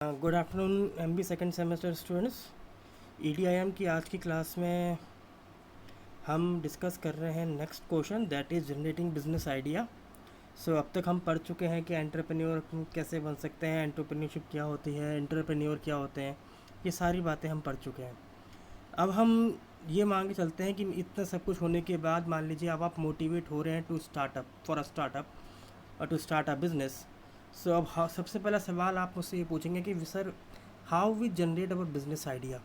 Good afternoon MB second semester students. ईडीआईएम की आज की क्लास में हम डिस्कस कर रहे हैं next question, that is generating business idea. So अब तक हम पढ़ चुके हैं कि एंटरप्रेन्योर कैसे बन सकते हैं, एंटरप्रेन्योरशिप क्या होती है, एंटरप्रेन्योर क्या होते हैं, ये सारी बातें हम पढ़ चुके हैं। अब हम ये मान के चलते हैं कि इतना सब कुछ होने के बाद मान लीजिए अब आप मोटिवेट हो रहे हैं to startup for a startup और to start a business. So अब सबसे पहला सवाल आप मुझसे ये पूछेंगे कि sir how we generate our business idea.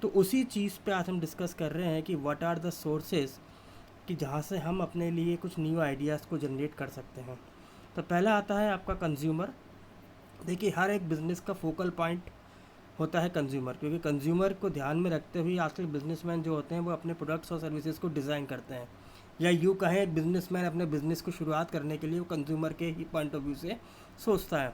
तो उसी चीज़ पे आज हम डिस्कस कर रहे हैं कि व्हाट आर द सोर्सेज कि जहाँ से हम अपने लिए कुछ न्यू आइडियाज़ को जनरेट कर सकते हैं। तो पहला आता है आपका कंज्यूमर। देखिए हर एक बिज़नेस का फोकल पॉइंट होता है कंज्यूमर, क्योंकि कंज्यूमर को ध्यान में रखते हुए आजकल बिजनेसमैन जो होते हैं वो अपने प्रोडक्ट्स और सर्विसेज को डिज़ाइन करते हैं, या यूँ कहें एक बिजनेसमैन अपने बिज़नेस को शुरुआत करने के लिए वो कंज्यूमर के ही पॉइंट ऑफ व्यू से सोचता है।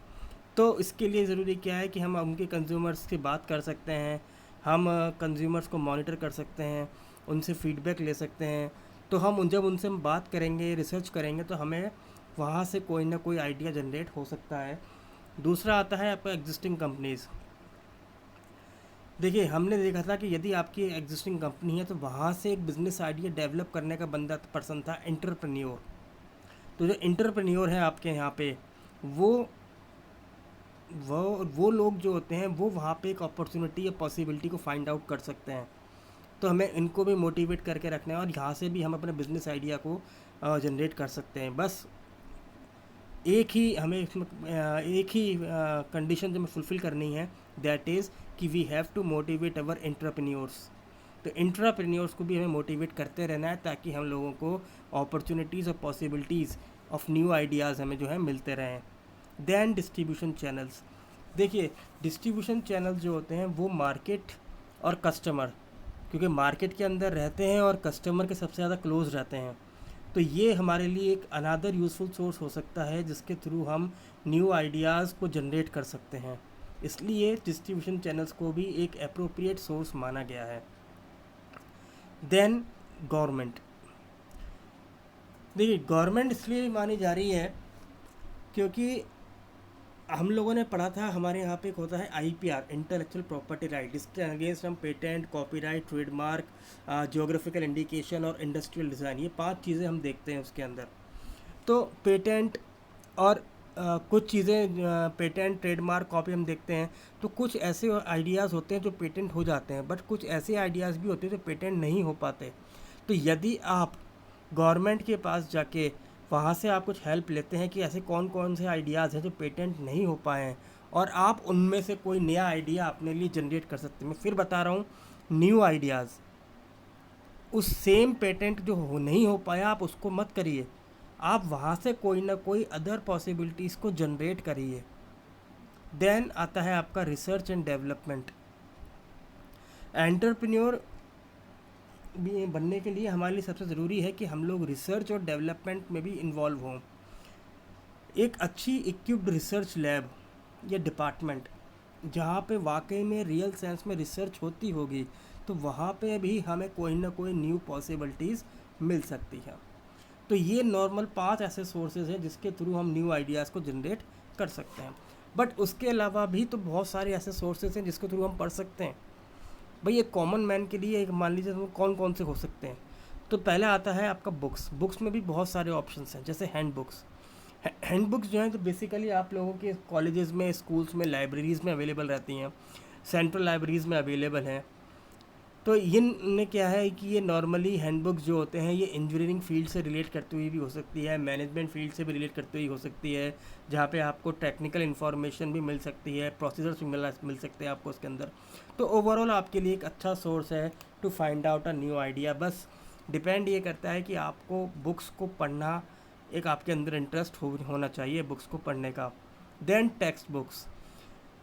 तो इसके लिए ज़रूरी क्या है कि हम उनके कंज्यूमर्स से बात कर सकते हैं, हम कंज्यूमर्स को मॉनिटर कर सकते हैं, उनसे फीडबैक ले सकते हैं। तो जब उनसे हम बात करेंगे, रिसर्च करेंगे, तो हमें वहाँ से कोई ना कोई आइडिया जनरेट हो सकता है। दूसरा आता है आपका एग्जिस्टिंग कंपनीज़। देखिए हमने देखा था कि यदि आपकी एग्जिस्टिंग कंपनी है तो वहाँ से एक बिज़नेस आइडिया डेवलप करने का पर्सन था एंटरप्रेन्योर। तो जो एंटरप्रेन्योर है आपके यहाँ पे वो वो वो लोग जो होते हैं वो वहाँ पे एक अपॉर्चुनिटी या पॉसिबिलिटी को फाइंड आउट कर सकते हैं। तो हमें इनको भी मोटिवेट करके रखना है और यहाँ से भी हम अपने बिज़नेस आइडिया को जनरेट कर सकते हैं। बस एक ही हमें एक ही कंडीशन जो हमें फुलफ़िल करनी है, दैट इज़ कि we have to motivate our entrepreneurs. तो एंटरप्रेन्योर्स को भी हमें मोटिवेट करते रहना है ताकि हम लोगों को अपॉर्चुनिटीज़ और पॉसिबिलिटीज़ ऑफ न्यू आइडियाज़ हमें जो है मिलते रहें। Then distribution channels. देखिए डिस्ट्रीब्यूशन चैनल्स जो होते हैं वो मार्केट और कस्टमर, क्योंकि मार्केट के अंदर रहते हैं और कस्टमर के सबसे ज़्यादा क्लोज रहते हैं, तो ये हमारे लिए एक अनदर यूज़फुल सोर्स हो सकता है जिसके थ्रू हम न्यू आइडियाज़ को जनरेट कर सकते हैं। इसलिए डिस्ट्रीब्यूशन चैनल्स को भी एक अप्रोप्रिएट सोर्स माना गया है। Then government. देखिए गवर्नमेंट इसलिए मानी जा रही है क्योंकि हम लोगों ने पढ़ा था, हमारे यहाँ पे एक होता है आईपीआर, इंटेलेक्चुअल प्रॉपर्टी राइट। इसके अगेंस्ट हम patent, copyright, trademark, geographical indication और इंडस्ट्रियल डिज़ाइन, ये 5 चीज़ें हम देखते हैं उसके अंदर। तो पेटेंट और कुछ चीज़ें पेटेंट, ट्रेडमार्क, कॉपी हम देखते हैं। तो कुछ ऐसे आइडियाज़ होते हैं जो पेटेंट हो जाते हैं, बट कुछ ऐसे आइडियाज़ भी होते हैं जो पेटेंट नहीं हो पाते। तो यदि आप गवर्नमेंट के पास जाके वहाँ से आप कुछ हेल्प लेते हैं कि ऐसे कौन कौन से आइडियाज़ हैं जो पेटेंट नहीं हो पाए हैं, और आप उनमें से कोई नया आइडिया अपने लिए जनरेट कर सकते हैं। मैं फिर बता रहा हूँ, न्यू आइडियाज़, उस सेम पेटेंट जो नहीं हो पाया आप उसको मत करिए, आप वहाँ से कोई ना कोई अदर पॉसिबिलिटीज़ को जनरेट करिए। देन आता है आपका रिसर्च एंड डेवलपमेंट। एंटरप्रेन्योर बनने के लिए हमारे लिए सबसे ज़रूरी है कि हम लोग रिसर्च और डेवलपमेंट में भी इन्वॉल्व हों। एक अच्छी इक्विप्ड रिसर्च लैब या डिपार्टमेंट जहाँ पे वाकई में रियल सेंस में रिसर्च होती होगी, तो वहाँ पे भी हमें कोई ना कोई न्यू पॉसिबिलिटीज़ मिल सकती है। तो ये नॉर्मल 5 ऐसे सोर्सेज हैं जिसके थ्रू हम न्यू आइडियाज़ को जनरेट कर सकते हैं। बट उसके अलावा भी तो बहुत सारे ऐसे सोर्सेज हैं जिसके थ्रू हम पढ़ सकते हैं। भाई एक कॉमन मैन के लिए एक मान लीजिए तो कौन कौन से हो सकते हैं। तो पहला आता है आपका बुक्स। बुक्स में भी बहुत सारे ऑप्शंस हैं, जैसे हैंड बुक्स। हैंड बुक्स जो हैं तो बेसिकली आप लोगों के कॉलेजेस में, स्कूल्स में, लाइब्रेरीज़ में अवेलेबल रहती हैं, सेंट्रल लाइब्रेरीज़ में अवेलेबल हैं। तो इनमें क्या है कि ये नॉर्मली हैंडबुक्स जो होते हैं ये इंजीनियरिंग फील्ड से रिलेट करती हुई भी हो सकती है, मैनेजमेंट फील्ड से भी रिलेट करती हुई हो सकती है, जहाँ पे आपको टेक्निकल इन्फॉर्मेशन भी मिल सकती है, प्रोसीजर्स भी मिल सकते हैं आपको उसके अंदर। तो ओवरऑल आपके लिए एक अच्छा सोर्स है to find out a new idea. बस डिपेंड ये करता है कि आपको बुक्स को पढ़ना, एक आपके अंदर इंटरेस्ट होना चाहिए बुक्स को पढ़ने का। Then text books.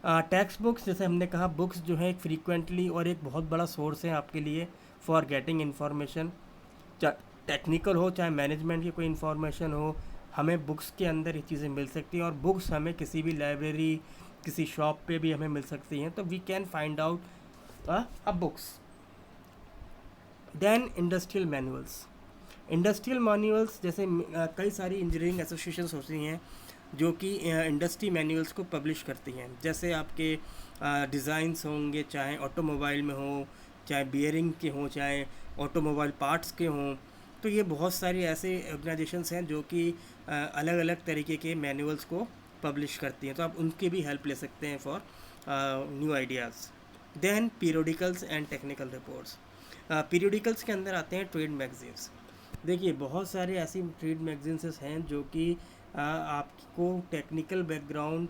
Text books, जैसे हमने कहा, बुक्स जो है एक फ्रीक्वेंटली और एक बहुत बड़ा सोर्स है आपके लिए फॉर गेटिंग इन्फॉर्मेशन, चाहे टेक्निकल हो चाहे मैनेजमेंट की कोई इन्फॉर्मेशन हो, हमें बुक्स के अंदर ये चीज़ें मिल सकती हैं। और बुक्स हमें किसी भी लाइब्रेरी, किसी शॉप पे भी हमें मिल सकती हैं, तो we can find out a books. Then industrial manuals. Industrial manuals जैसे कई सारी इंजीनियरिंग एसोसिएशंस होती हैं, जो कि इंडस्ट्री मैनुअल्स को पब्लिश करती हैं। जैसे आपके डिज़ाइंस होंगे, चाहे ऑटोमोबाइल में हो, चाहे बियरिंग के हों, चाहे ऑटोमोबाइल पार्ट्स के हों। तो ये बहुत सारी ऐसे ऑर्गेनाइजेशंस हैं जो कि अलग अलग तरीके के मैनुअल्स को पब्लिश करती हैं, तो आप उनकी भी हेल्प ले सकते हैं for new ideas. Then periodicals and technical reports. Periodicals के अंदर आते हैं ट्रेड मैगजीन्स। देखिए बहुत सारे ऐसी ट्रेड मैगजीन्स हैं जो कि आपको टेक्निकल बैकग्राउंड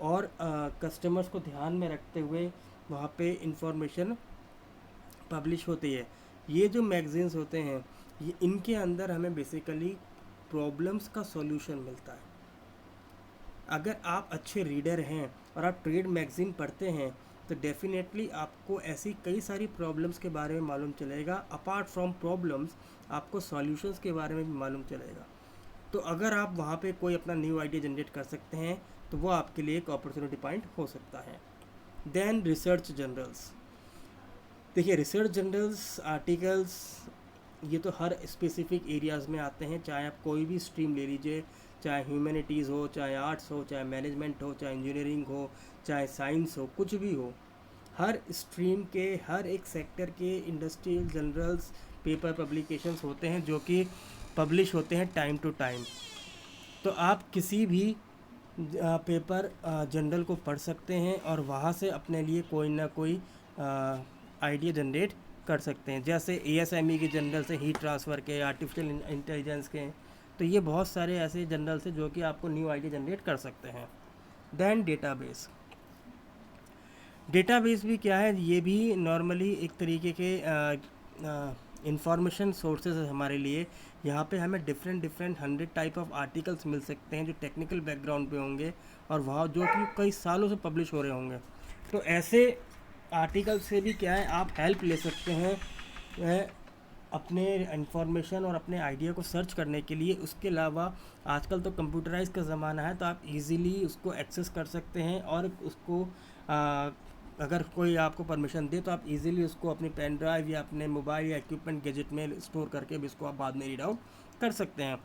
और कस्टमर्स को ध्यान में रखते हुए वहाँ पे इंफॉर्मेशन पब्लिश होती है। ये जो मैगजीन्स होते हैं, ये इनके अंदर हमें बेसिकली प्रॉब्लम्स का सॉल्यूशन मिलता है। अगर आप अच्छे रीडर हैं और आप ट्रेड मैगज़ीन पढ़ते हैं तो डेफिनेटली आपको ऐसी कई सारी प्रॉब्लम्स के बारे में मालूम चलेगा। अपार्ट फ्रॉम प्रॉब्लम्स आपको सॉल्यूशंस के बारे में भी मालूम चलेगा। तो अगर आप वहाँ पे कोई अपना न्यू आइडिया जनरेट कर सकते हैं तो वो आपके लिए एक अपॉर्चुनिटी पॉइंट हो सकता है। Then research journals. देखिए रिसर्च जर्नल्स आर्टिकल्स ये तो हर स्पेसिफिक एरियाज़ में आते हैं, चाहे आप कोई भी स्ट्रीम ले लीजिए, चाहे ह्यूमैनिटीज़ हो, चाहे आर्ट्स हो, चाहे मैनेजमेंट हो, चाहे इंजीनियरिंग हो, चाहे साइंस हो, कुछ भी हो। हर स्ट्रीम के हर एक सेक्टर के इंडस्ट्रियल जर्नल्स पेपर पब्लिकेशंस होते हैं जो कि पब्लिश होते हैं टाइम टू टाइम। तो आप किसी भी पेपर जर्नल को पढ़ सकते हैं और वहाँ से अपने लिए कोई ना कोई आइडिया जनरेट कर सकते हैं। जैसे ASME के जर्नल से, हीट ट्रांसफ़र के, आर्टिफिशियल इंटेलिजेंस के। तो ये बहुत सारे ऐसे जर्नल्स हैं जो कि आपको न्यू आइडिया जनरेट कर सकते हैं। Then database. डेटाबेस भी क्या है, ये भी नॉर्मली एक तरीके के इंफॉर्मेशन सोर्सेज है हमारे लिए। यहाँ पे हमें डिफरेंट 100 टाइप ऑफ आर्टिकल्स मिल सकते हैं जो टेक्निकल बैकग्राउंड पे होंगे और वहाँ जो कि कई सालों से पब्लिश हो रहे होंगे। तो ऐसे आर्टिकल से भी क्या है, आप हेल्प ले सकते हैं अपने इंफॉर्मेशन और अपने आइडिया को सर्च करने के लिए। उसके अलावा आजकल तो कंप्यूटराइज का ज़माना है, तो आप इजीली उसको एक्सेस कर सकते हैं और उसको अगर कोई आपको परमिशन दे तो आप इजीली उसको अपनी पेन ड्राइव या अपने मोबाइल या इक्विपमेंट गैजेट में स्टोर करके भी इसको आप बाद में रीड आउट कर सकते हैं।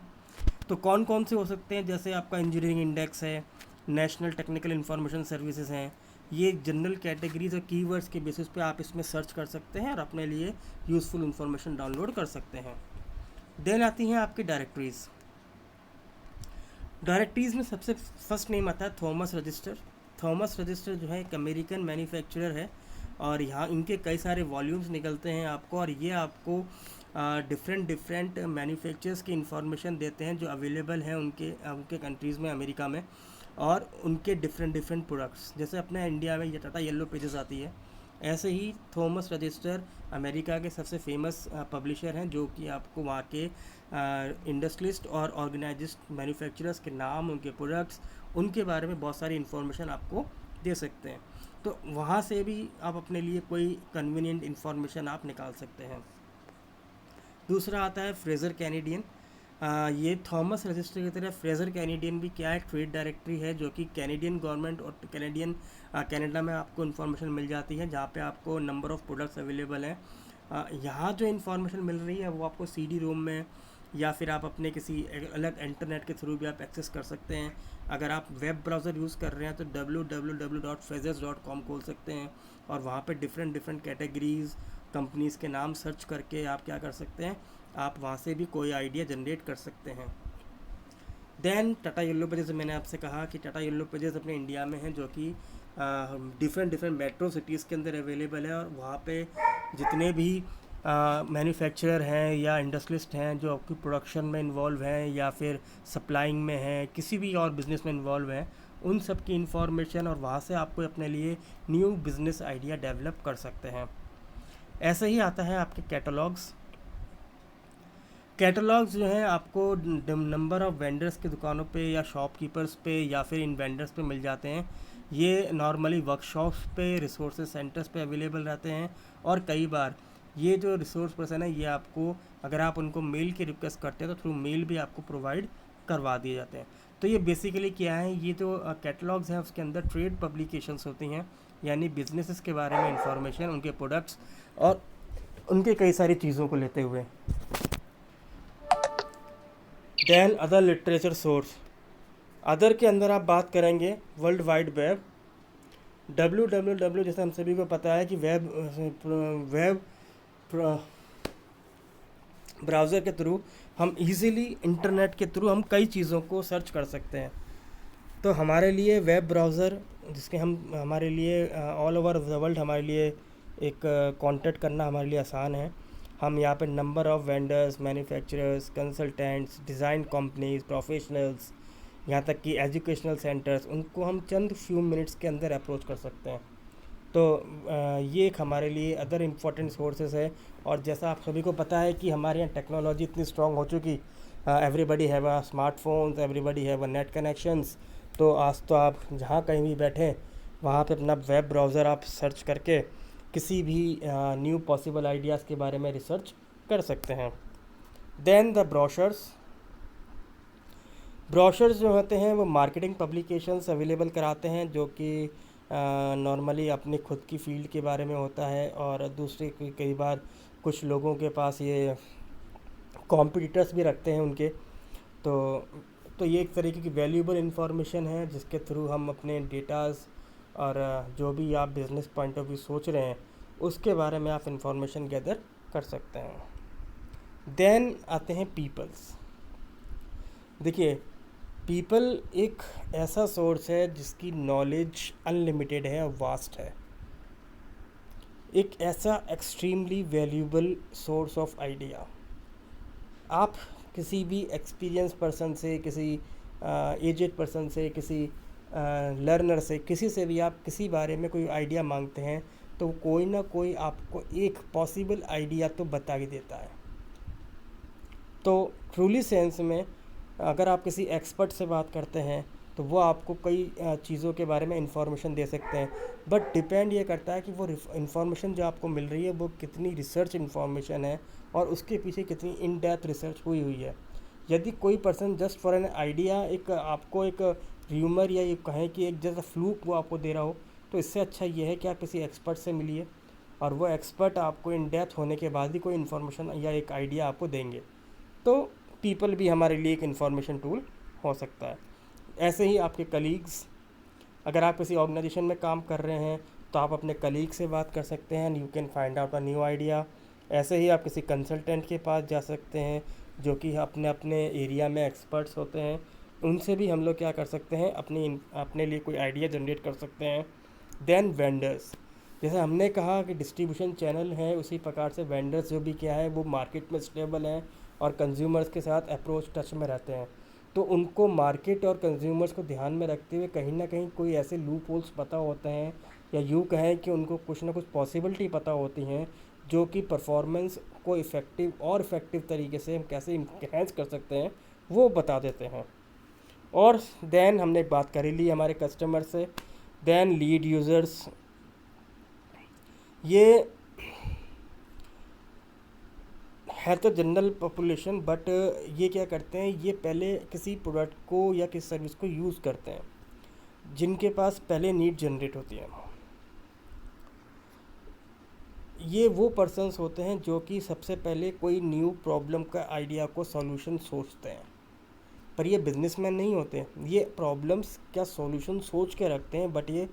तो कौन कौन से हो सकते हैं, जैसे आपका इंजीनियरिंग इंडेक्स है, नेशनल टेक्निकल इंफॉर्मेशन सर्विसेज हैं। ये जनरल कैटेगरीज और कीवर्ड्स के बेसिस पे आप इसमें सर्च कर सकते हैं और अपने लिए यूज़फुल इंफॉर्मेशन डाउनलोड कर सकते हैं। देन आती हैं आपकी डायरेक्टरीज़। डायरेक्टरीज़ में सबसे फर्स्ट नेम आता है थॉमस रजिस्टर। थॉमस रजिस्टर जो है एक अमेरिकन मैन्युफैक्चरर है और यहाँ इनके कई सारे वॉल्यूम्स निकलते हैं आपको, और ये आपको डिफरेंट मैन्युफैक्चरर्स की इंफॉर्मेशन देते हैं जो अवेलेबल हैं उनके कंट्रीज़ में, अमेरिका में, और उनके डिफरेंट प्रोडक्ट्स। जैसे अपने इंडिया में ये टाटा येलो पेजेस आती है, ऐसे ही थॉमस रजिस्टर अमेरिका के सबसे फेमस पब्लिशर हैं जो कि आपको वहाँ के इंडस्ट्रियलिस्ट और ऑर्गेनाइज्ड मैन्युफैक्चरर्स के नाम, उनके प्रोडक्ट्स, उनके बारे में बहुत सारी इन्फॉर्मेशन आपको दे सकते हैं। तो वहाँ से भी आप अपने लिए कोई कन्वीनियंट इन्फॉर्मेशन आप निकाल सकते हैं। दूसरा आता है फ्रेज़र कैनेडियन। ये थॉमस रजिस्टर की तरह फ्रेज़र कैनेडियन भी क्या है, ट्रेड डायरेक्टरी है जो कि कैनेडियन गवर्नमेंट और कनाडा में आपको इन्फॉर्मेशन मिल जाती है, जहाँ पे आपको नंबर ऑफ़ प्रोडक्ट्स अवेलेबल हैं। यहाँ जो इन्फॉर्मेशन मिल रही है वो आपको CD-ROM में या फिर आप अपने किसी अलग इंटरनेट के थ्रू भी आप एक्सेस कर सकते हैं। अगर आप वेब ब्राउज़र यूज़ कर रहे हैं तो www.frasers.com खोल सकते हैं और वहाँ पे डिफरेंट कैटेगरीज़, कंपनीज़ के नाम सर्च करके आप क्या कर सकते हैं, आप वहाँ से भी कोई आइडिया जनरेट कर सकते हैं। देन टाटा येलो पेजेस, मैंने आपसे कहा कि टाटा येलो पेजेस अपने इंडिया में हैं जो कि डिफरेंट मेट्रो सिटीज़ के अंदर अवेलेबल है, और वहाँ पे जितने भी मैन्युफैक्चरर हैं या इंडस्ट्रियलिस्ट हैं जो आपकी प्रोडक्शन में इन्वॉल्व हैं या फिर सप्लाइंग में हैं, किसी भी और बिज़नेस में इन्वॉल्व हैं, उन सब की इन्फॉर्मेशन, और वहाँ से आपको अपने लिए न्यू बिज़नेस आइडिया डेवलप कर सकते हैं। ऐसे ही आता है आपके कैटलॉग्स। कैटलॉग्स जो हैं आपको नंबर ऑफ़ वेंडर्स की दुकानों पे या शॉपकीपर्स पे या फिर इन वेंडर्स पे मिल जाते हैं। ये नॉर्मली वर्कशॉप्स पे, रिसोर्स सेंटर्स पे अवेलेबल रहते हैं, और कई बार ये जो रिसोर्स पर्सन है ये आपको, अगर आप उनको मेल की रिक्वेस्ट करते हैं तो थ्रू मेल भी आपको प्रोवाइड करवा दिए जाते हैं। तो ये बेसिकली क्या है, ये जो कैटलॉग्स हैं उसके अंदर ट्रेड पब्लिकेशंस होती हैं, यानी बिजनेसेस के बारे में इंफॉर्मेशन, उनके प्रोडक्ट्स और उनके कई सारी चीज़ों को लेते हुए। Then other literature source. Other के अंदर आप बात करेंगे वर्ल्ड वाइड वेब, जैसे हम सभी को पता है कि वेब ब्राउज़र के थ्रू हम इजीली इंटरनेट के थ्रू हम कई चीज़ों को सर्च कर सकते हैं। तो हमारे लिए वेब ब्राउज़र, जिसके हम हमारे लिए ऑल ओवर द वर्ल्ड हमारे लिए एक कांटेक्ट करना हमारे लिए आसान है। हम यहाँ पे number of vendors, manufacturers, consultants, design companies, professionals, यहाँ तक कि एजुकेशनल सेंटर्स, उनको हम चंद फ्यू मिनट्स के अंदर अप्रोच कर सकते हैं। तो ये एक हमारे लिए अदर इम्पोर्टेंट सोर्सेज है। और जैसा आप सभी को पता है कि हमारे यहाँ टेक्नोलॉजी इतनी स्ट्रांग हो चुकी, everybody have a smartphones, everybody have a net connections. तो आज तो आप जहाँ कहीं भी बैठें वहाँ पे अपना वेब ब्राउज़र आप सर्च करके किसी भी न्यू पॉसिबल आइडियाज़ के बारे में रिसर्च कर सकते हैं। देन द ब्रोशर्स जो होते हैं वो मार्केटिंग पब्लिकेशंस अवेलेबल कराते हैं, जो कि नॉर्मली अपनी खुद की फील्ड के बारे में होता है। और दूसरे कई बार कुछ लोगों के पास ये कॉम्पिटिटर्स भी रखते हैं उनके। तो तो ये एक तरीके की वैल्यूएबल इंफॉर्मेशन है जिसके थ्रू हम अपने डेटाज़ और जो भी आप बिज़नेस पॉइंट ऑफ व्यू सोच रहे हैं उसके बारे में आप इंफॉर्मेशन गैदर कर सकते हैं। देन आते हैं पीपल्स। देखिए, पीपल एक ऐसा सोर्स है जिसकी नॉलेज अनलिमिटेड है और वास्ट है। एक ऐसा extremely valuable source of idea. आप किसी भी एक्सपीरियंस पर्सन से, किसी एजेड पर्सन से, किसी लर्नर से, किसी से भी आप किसी बारे में कोई आइडिया मांगते हैं तो कोई ना कोई आपको एक पॉसिबल आइडिया तो बता ही देता है। तो ट्रूली सेंस में अगर आप किसी एक्सपर्ट से बात करते हैं तो वो आपको कई चीज़ों के बारे में इंफॉर्मेशन दे सकते हैं। बट डिपेंड ये करता है कि वो इंफॉर्मेशन जो आपको मिल रही है वो कितनी रिसर्च इंफॉर्मेशन है और उसके पीछे कितनी इन डेप्थ रिसर्च हुई हुई है। यदि कोई person just for an idea एक आपको एक र्यूमर या ये कहें कि एक जैसा फ्लूक वो आपको दे रहा हो, तो इससे अच्छा ये है कि आप किसी एक्सपर्ट से मिलिए और वो एक्सपर्ट आपको इन डेप्थ होने के बाद ही कोई इन्फॉर्मेशन या एक आइडिया आपको देंगे। तो पीपल भी हमारे लिए एक इन्फॉर्मेशन टूल हो सकता है। ऐसे ही आपके कलीग्स, अगर आप किसी ऑर्गेनाइजेशन में काम कर रहे हैं तो आप अपने कलीग से बात कर सकते हैं, you can find out a new idea. ऐसे ही आप किसी कंसल्टेंट के पास जा सकते हैं जो कि अपने अपने एरिया में एक्सपर्ट्स होते हैं, उनसे भी हम लोग क्या कर सकते हैं, अपने लिए कोई आइडिया जनरेट कर सकते हैं। देन वेंडर्स, जैसे हमने कहा कि डिस्ट्रीब्यूशन चैनल है, उसी प्रकार से वेंडर्स जो भी क्या है वो मार्केट में स्टेबल हैं और कंज्यूमर्स के साथ अप्रोच टच में रहते हैं। तो उनको मार्केट और कंज्यूमर्स को ध्यान में रखते हुए कहीं ना कहीं कोई ऐसे लूप होल्स पता होते हैं, या यूँ कहें कि उनको कुछ ना कुछ पॉसिबिलिटी पता होती हैं जो कि परफॉर्मेंस को इफ़ेक्टिव तरीके से हम कैसे इन्हेंस कर सकते हैं वो बता देते हैं। और देन हमने बात कर ही ली हमारे कस्टमर से। देन लीड यूज़र्स, ये है तो जनरल पॉपुलेशन, बट ये क्या करते हैं, ये पहले किसी प्रोडक्ट को या किसी सर्विस को यूज़ करते हैं जिनके पास पहले नीड जनरेट होती है। ये वो पर्सन्स होते हैं जो कि सबसे पहले कोई न्यू प्रॉब्लम का आइडिया को सॉल्यूशन सोचते हैं, पर ये बिजनेसमैन नहीं होते। ये प्रॉब्लम्स का सॉल्यूशन सोच के रखते हैं, बट ये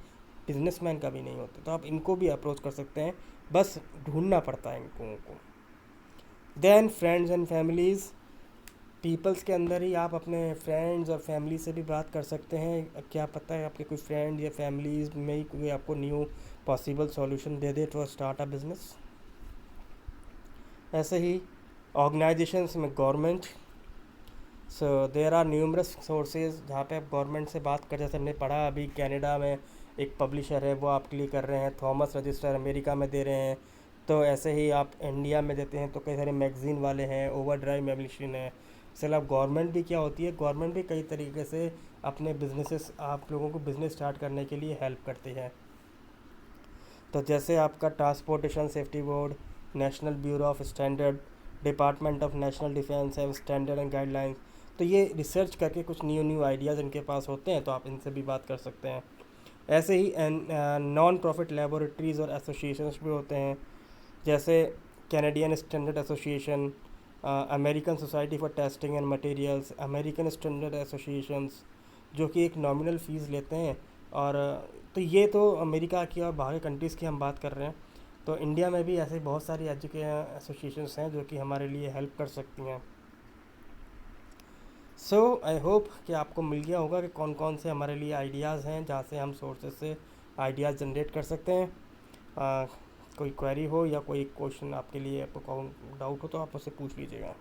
बिजनेसमैन का भी नहीं होते। तो आप इनको भी अप्रोच कर सकते हैं, बस ढूंढना पड़ता है इनको को। Then friends and families, peoples के अंदर ही आप अपने फ्रेंड्स और फैमिली से भी बात कर सकते हैं। क्या पता है आपके कोई फ्रेंड या फैमिलीज़ में ही कोई आपको न्यू पॉसिबल सॉल्यूशन दे दे टू स्टार्ट अ बिजनेस। ऐसे ही ऑर्गेनाइजेशंस में government, so there are numerous sources जहाँ पे आप गवर्नमेंट से बात कर, जैसे हमने पढ़ा अभी कनाडा में एक पब्लिशर है वो आपके लिए कर रहे हैं, थॉमस रजिस्टर अमेरिका में दे रहे हैं। तो ऐसे ही आप इंडिया में देते हैं तो कई सारे मैगज़ीन वाले हैं, ओवरड्राइव मैगजीन है। चलो, अब गवर्नमेंट भी क्या होती है, गवर्नमेंट भी कई तरीके से अपने बिजनेसेस, आप लोगों को बिज़नेस स्टार्ट करने के लिए हेल्प करती है। तो जैसे आपका transportation safety board, national bureau of standard, department of national defence है स्टैंडर्ड एंड गाइडलाइंस। तो ये रिसर्च करके कुछ न्यू आइडियाज़ इनके पास होते हैं, तो आप इनसे भी बात कर सकते हैं। ऐसे ही नॉन प्रॉफिट लेबोरेटरीज़ और एसोसिएशंस भी होते हैं, जैसे Canadian standard association, American society for testing and materials, American standard associations, जो कि एक नॉमिनल फ़ीस लेते हैं। और तो ये तो अमेरिका की और बाहरी कंट्रीज़ की हम बात कर रहे हैं। तो इंडिया में भी ऐसे बहुत सारी एसोसिएशंस हैं जो कि हमारे लिए हेल्प कर सकती हैं। सो आई होप कि आपको मिल गया होगा कि कौन कौन से हमारे लिए आइडियाज़ हैं जहाँ से हम सोर्सेज से आइडियाज़ जनरेट कर सकते हैं। कोई क्वेरी हो या कोई क्वेश्चन आपके लिए, आपको डाउट हो तो आप मुझसे पूछ लीजिएगा।